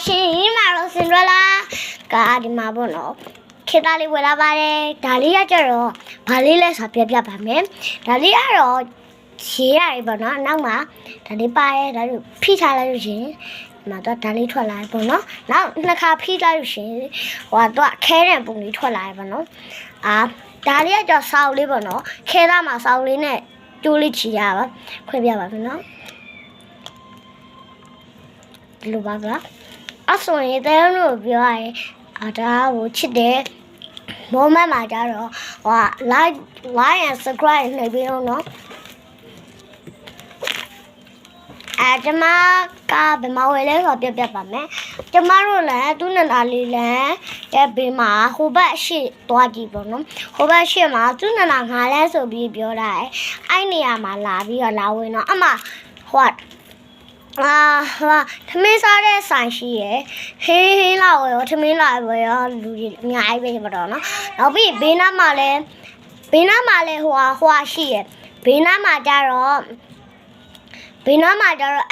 ရှင်မာလို့စင်ရလာကဒီမှာပေါ့နော်ခေတ္တလေးဝယ်လာပါတယ်ဒါလေးကကြတော့ဘာလေးလဲဆိုပြပြပါမယ်ဒါလေးကတော့ရှေးရတယ်ပေါ့နော်နောက်မှာဒါလေးပါရဲဒါလေးဖိထားလိုက်လို့ရှင်ဒီမှာတော့ဒါလေးထွက်လာတယ်ပေါ့နော်နောက်နှစ်ခါဖိလိုက်လို့ရှင်ဟိုကတော့ခဲတဲ့ပုံလေးထွက်လာတယ်ပေါ့နော်ဒါလေးကကြောက်ဆောက်လေးပေါ့နော်ခဲသားမှာဆောက်လေးနဲ့ကျိုးလေးချီရပါခွင့်ပြပါမယ်နော်ဒီလိုပါဗျာအဆိုရင်တဲလို့ပြောရရင်ဒါကိုချစ်တယ်မောမမှာကြတော့ဟို like and subscribe နှိပ်ပြီးတော့နော်ကျမကဘယ်မှာဝယ်လဲဆိုပြပြပါမယ်ကျမတို့လည်းသူ့နန္ဒာလေးလည်းတဲ့ဘေးမှာဟိုဘက်ရှိသွားကြည့်ပေါ့နော်ဟိုဘက်ရှိမှာသူ့နန္ဒာငါလဲဆိုပြီးပြောတာအဲ့နေရာမှာလာပြီးတော့လာဝင်တော့အမဟိုသမင်းစားတဲ့ဆိုင်ရှိရယ်ဟင်းလာရောသမင်းလာရောလူကြီးအများကြီးပဲပေါ့နော်နောက်ပြီးဘေးနားမှာလည်းဟိုရှိရယ်ဘေးနားမှာကြတော့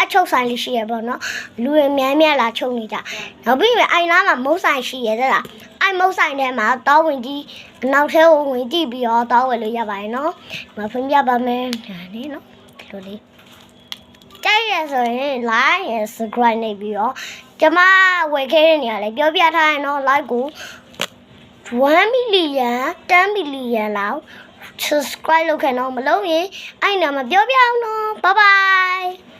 အချုပ်ဆိုင်လေးရှိရပေါ့နော်လူတွေများလာချုပ်နေကြနောက်ပြီးအိုင်နားမှာမုတ်ဆိုင်ရှိရတဲ့လားအဲ့မုတ်ဆိုင်ထဲမှာတောဝင်ကြီးအနောက်ထဲကိုဝင်ကြည့်ပြီးတော့တောဝယ်လို့ရပါတယ်နော်မဖွင့်ပြပါမယ်ဒါလေးနော်ဒီလိုလေးကြိုက်ရဆိုရင် like and subscribe နေပြီးတော့ကျမဝယ်ခဲ့တဲ့နေရာလေးပြောပြထားရင်တော့ like ကို1 million 10 million လောက် subscribe လုပ်ခဲ့တော့မလုပ်ရင်အဲ့နာမပြောပြအောင်နော် bye bye